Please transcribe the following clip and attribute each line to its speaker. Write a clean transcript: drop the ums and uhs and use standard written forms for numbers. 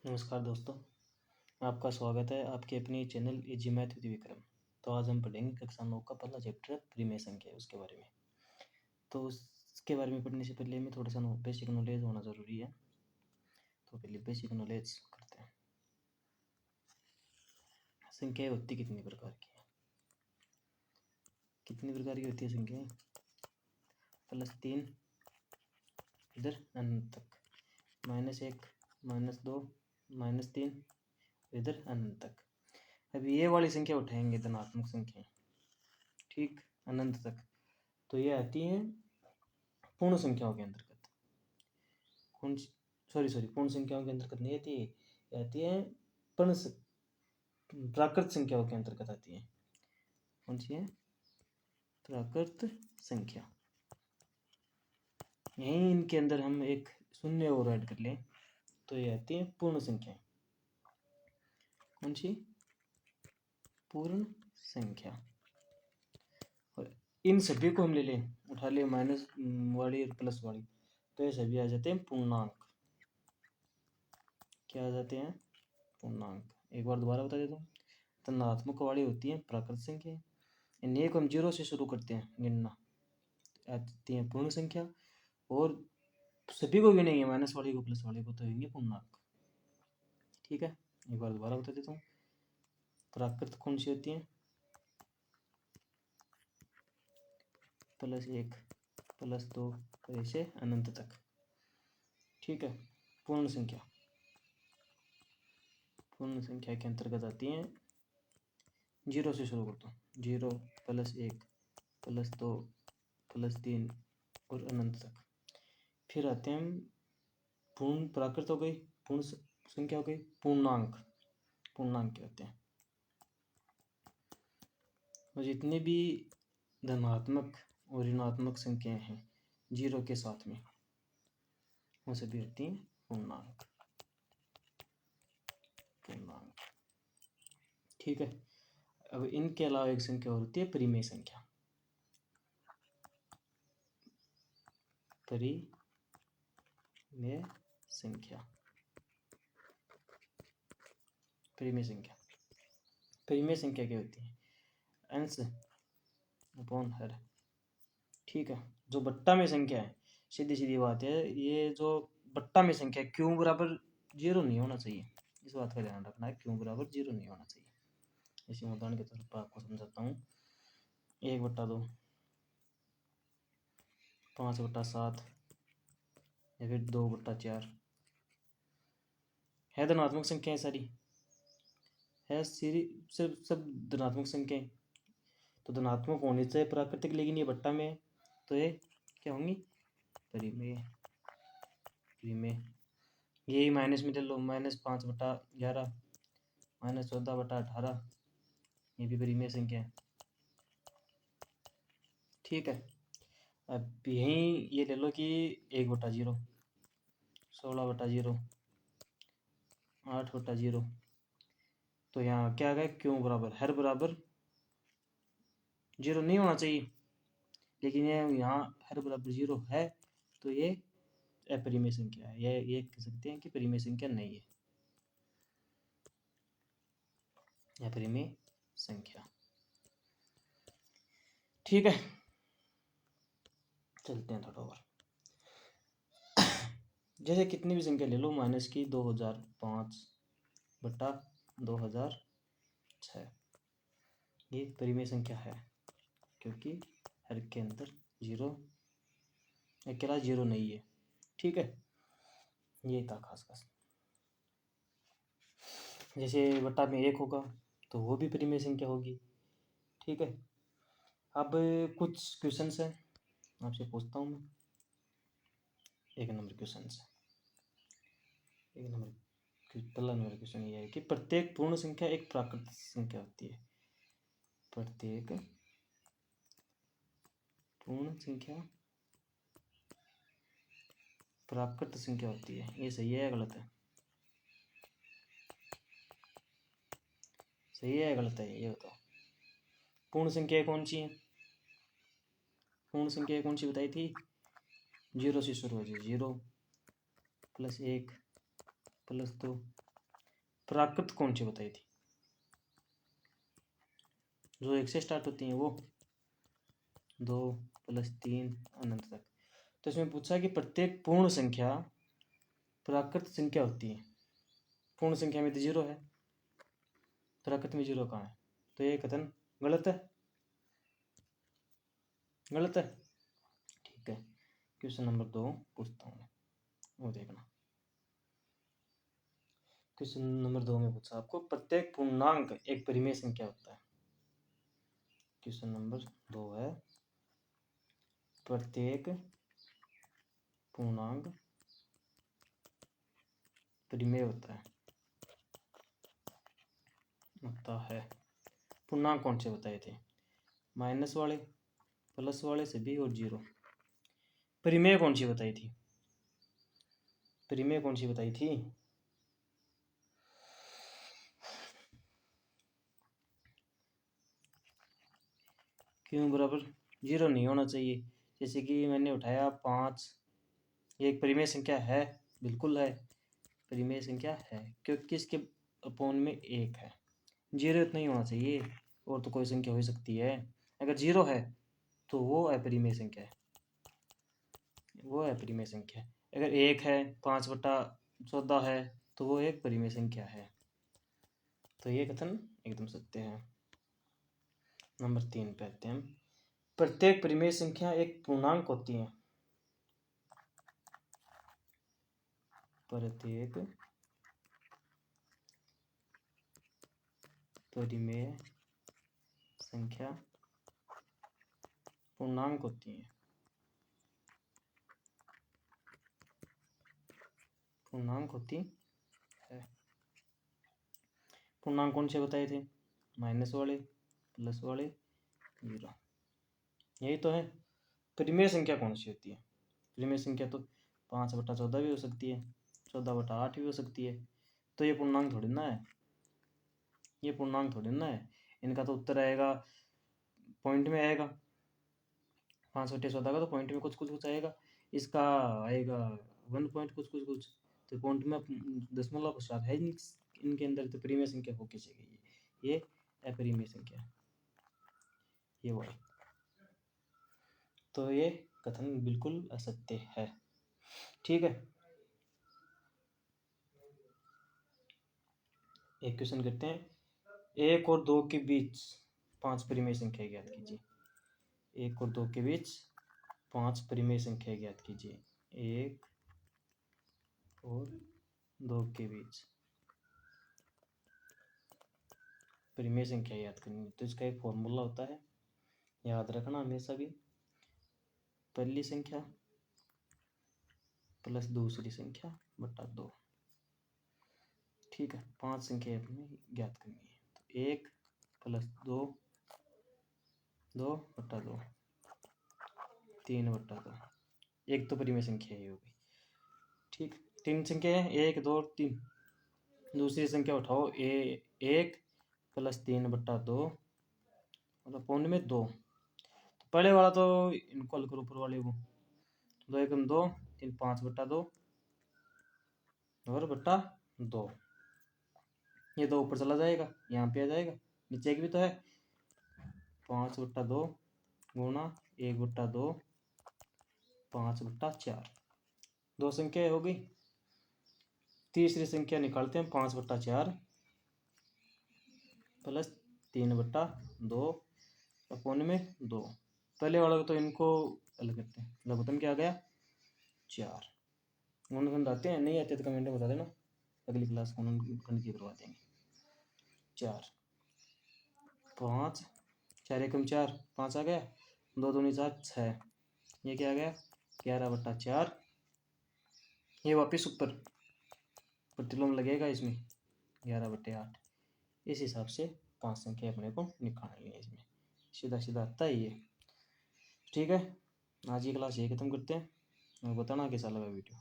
Speaker 1: नमस्कार दोस्तों, आपका स्वागत है आपके अपने channel easy math with Vikram. तो आज हम पढ़ेंगे कक्षा 9 का पहला चैप्टर परिमेय संख्या उसके बारे में। तो उसके बारे में पढ़ने से पहले हमें थोड़ा सा बेसिक नॉलेज होना ज़रूरी है। तो पहले बेसिक नॉलेज करते हैं। संख्याएँ होती कितनी प्रकार की है? कितनी प्रकार की होती है संख्याएँ? +3 इधर अनंत तक, -1 -2 -3 इधर अनंत तक। अभी ये वाली संख्या उठाएंगे धनात्मक संख्याएँ, ठीक, अनंत तक। तो ये आती हैं पूर्ण संख्याओं के अंतर्गत। पूर्ण संख्याओं के अंतर्गत नहीं आती, ये आती है प्राकृत संख्याओं के अंतर्गत आती है। कौन सी है? प्राकृत संख्या। यहीं इनके अंदर हम एक शून्य और ऐड कर लें तो ये आती है पूर्ण संख्याएं। कौन सी? पूर्ण संख्या। और इन सभी को हम ले लें, उठा लें माइनस वाली और प्लस वाली, तो ये सभी आ जाते हैं पूर्णांक। क्या आ जाते हैं? पूर्णांक। एक बार दोबारा बता देता हूँ। धनात्मक वाली होती है प्राकृत संख्या, इन्हें को हम 0 से शुरू करते हैं गिनना, आती है पूर्ण संख्या। और सभी को गिनेंगे, माइनस वाली को प्लस वाली को, तो होंगे पूर्णांक। ठीक है, एक बार दोबारा बता देता हूँ। प्राकृत कौन सी होती है? +1 +2 ऐसे अनंत तक। ठीक है। पूर्ण संख्या, पूर्ण संख्या के अंतर्गत आती हैं 0 से शुरू करता हूँ, 0 +1 +2 +3 और अनंत तक। फिर आते हैं पूर्ण, प्राकृत हो गई, पूर्ण संख्या हो गई, पूर्णांक। पूर्णांक क्या होते हैं? और जितने भी धनात्मक और ऋणात्मक संख्याएं हैं 0 के साथ में, वो सभी होती हैं पूर्णांक। पूर्णांक। ठीक है। अब इनके अलावा एक संख्या और होती है परिमेय संख्या। परिमेय संख्या। परिमेय संख्या। परिमेय संख्या क्या होती है? अंश अपॉन हर। ठीक है। जो बट्टा में संख्या है, सीधी सीधी बात है, ये जो बट्टा में संख्या क्यों बराबर 0 नहीं होना चाहिए, इस बात का ध्यान रखना है। क्यों बराबर 0 नहीं होना चाहिए। इसी उदाहरण के तौर पर आपको समझाता हूँ। 1/2, 5/7 या फिर 2/4 है धनात्मक संख्या है, सारी है, सब धनात्मक संख्याएं। तो धनात्मक होनी चाहिए प्राकृतिक, लेकिन ये बट्टा में है, तो ये क्या होंगी? परिमेय। परिमेय। यही माइनस में ले लो, -5/11 -14/18, ये भी परिमेय संख्या है। ठीक है। अब यहीं ये ले लो कि 1/0, 16/0, 8/0, तो यहाँ क्या आ गया? क्यों बराबर हर बराबर 0 नहीं होना चाहिए, लेकिन ये यहाँ हर बराबर 0 है, तो ये अपरिमेय संख्या है। ये कह सकते हैं कि परिमेय संख्या नहीं है, अपरिमेय संख्या। ठीक है, चलते हैं थोड़ा और। जैसे कितनी भी संख्या ले लो, माइनस की 2005/2006, ये परिमेय संख्या है, क्योंकि हर के अंदर 0, अकेला 0 नहीं है। ठीक है, ये था खास खास। जैसे बट्टा में 1 होगा तो वो भी परिमेय संख्या होगी। ठीक है। अब कुछ क्वेश्चंस हैं, आपसे पूछता हूँ मैं। 1 नंबर क्वेश्चन है। 1 नंबर पहला नंबर क्वेश्चन ये है कि प्रत्येक पूर्ण संख्या एक प्राकृतिक संख्या होती है। प्रत्येक पूर्ण संख्या प्राकृत संख्या होती है। ये सही है या गलत है? सही है या गलत है, ये बताओ। पूर्ण संख्या कौन सी है? पूर्ण संख्या कौन सी बताई थी? 0 से शुरू हो जाए, 0 +1 +2 प्राकृत कौन सी बताई थी? जो 1 से स्टार्ट होती हैं वो 2 + 3 अनंत तक। तो इसमें पूछा कि प्रत्येक पूर्ण संख्या प्राकृत संख्या होती है। पूर्ण संख्या में तो 0 है, प्राकृत में 0 कहाँ है? तो ये कथन गलत है, गलत है। ठीक है, क्वेश्चन नंबर 2 पूछता हूँ मैं, वो देखना। क्वेश्चन नंबर 2 में पूछा आपको प्रत्येक पूर्णांक एक परिमेय संख्या होता है। क्वेश्चन नंबर 2 है प्रत्येक पूर्णांक परिमेय होता है। पूर्णांक कौन से बताए थे? माइनस वाले, प्लस वाले सभी और 0। परिमेय कौन सी बताई थी? परिमेय कौन सी बताई थी? क्यों बराबर 0 नहीं होना चाहिए? जैसे कि मैंने उठाया 5, ये एक परिमेय संख्या है, बिल्कुल है, परिमेय संख्या है, क्योंकि इसके अपोन में 1 है। 0 इतना ही होना चाहिए, और तो कोई संख्या हो सकती है। अगर 0 है तो वो अपरिमेय संख्या है, वो अपरिमेय संख्या है। अगर 1 है, 5/14 है, तो वो एक परिमेय संख्या है। तो ये कथन एकदम सत्य है। नंबर 3 पे आते हैं। प्रत्येक परिमेय संख्या एक पूर्णांक होती है। प्रत्येक परिमेय संख्या पूर्णांक होती है। पूर्णांक होती है। पूर्णांक कौन से बताए थे? माइनस वाले, प्लस वाले, 0, यही तो है। परिमेय संख्या कौन सी होती है? परिमेय संख्या तो 5/14 भी हो सकती है, 14/8 भी हो सकती है। तो ये पूर्णांक थोड़ी ना है, ये पूर्णांक थोड़ी ना है। इनका तो उत्तर आएगा पॉइंट में आएगा। 5/14 का तो पॉइंट में कुछ कुछ कुछ आएगा, इसका आएगा 1 पॉइंट कुछ कुछ कुछ। तो पॉइंट में दशमलव का साथ है इनके अंदर, तो परिमेय संख्या हो कैसे गई? ये अपरिमेय संख्या, ये वाई। तो ये कथन बिल्कुल असत्य है। ठीक है, एक क्वेश्चन करते हैं। 1 और 2 के बीच 5 परिमेय संख्या ज्ञात कीजिए। 1 और 2 के बीच 5 परिमेय संख्या ज्ञात कीजिए। 1 और 2 के बीच परिमेय संख्या याद करनी है, तो इसका एक फॉर्मूला होता है, याद रखना हमेशा भी। पहली संख्या प्लस दूसरी संख्या बटा 2। ठीक है, 5 संख्या अपनी ज्ञात करनी है। तो 1 + 2, 2/2, 3/2। एक तो परिमेय संख्या ही होगी। ठीक, 3 संख्या है, 1, 2 और 3। दूसरी संख्या उठाओ, 1 + 3/2 मतलब पौने में 2। तो पहले वाला तो इनको हल करो, ऊपर वाले को। 2 × 2 3 5/2 और बटा 2। ये 2 ऊपर चला जाएगा, यहाँ पे आ जाएगा, नीचे की भी तो है। 5/2 गुणा 1/2 5/4। 2 संख्या हो गई। तीसरी संख्या निकालते हैं, 5/4 + 3/2 अपोन में 2। पहले वाला तो इनको अलग करते हैं, लघुत्तम क्या आ गया? 4। गुणनखंड आते हैं, नहीं आते तो कमेंट में बता देना, अगली क्लास गुणनखंड की करवा देंगे। 4 5 4 × 4 5 आ गया, 2 दूनी 4 6। ये क्या आ गया? 11/4। ये वापिस ऊपर प्रतिलोम लगेगा इसमें, 11/8। इस हिसाब से 5 संख्या अपने को निकालनी है इसमें, सीधा सीधा आता है ये। ठीक है, आज की क्लास ये खत्म करते हैं, और बताना कैसा लगा वीडियो।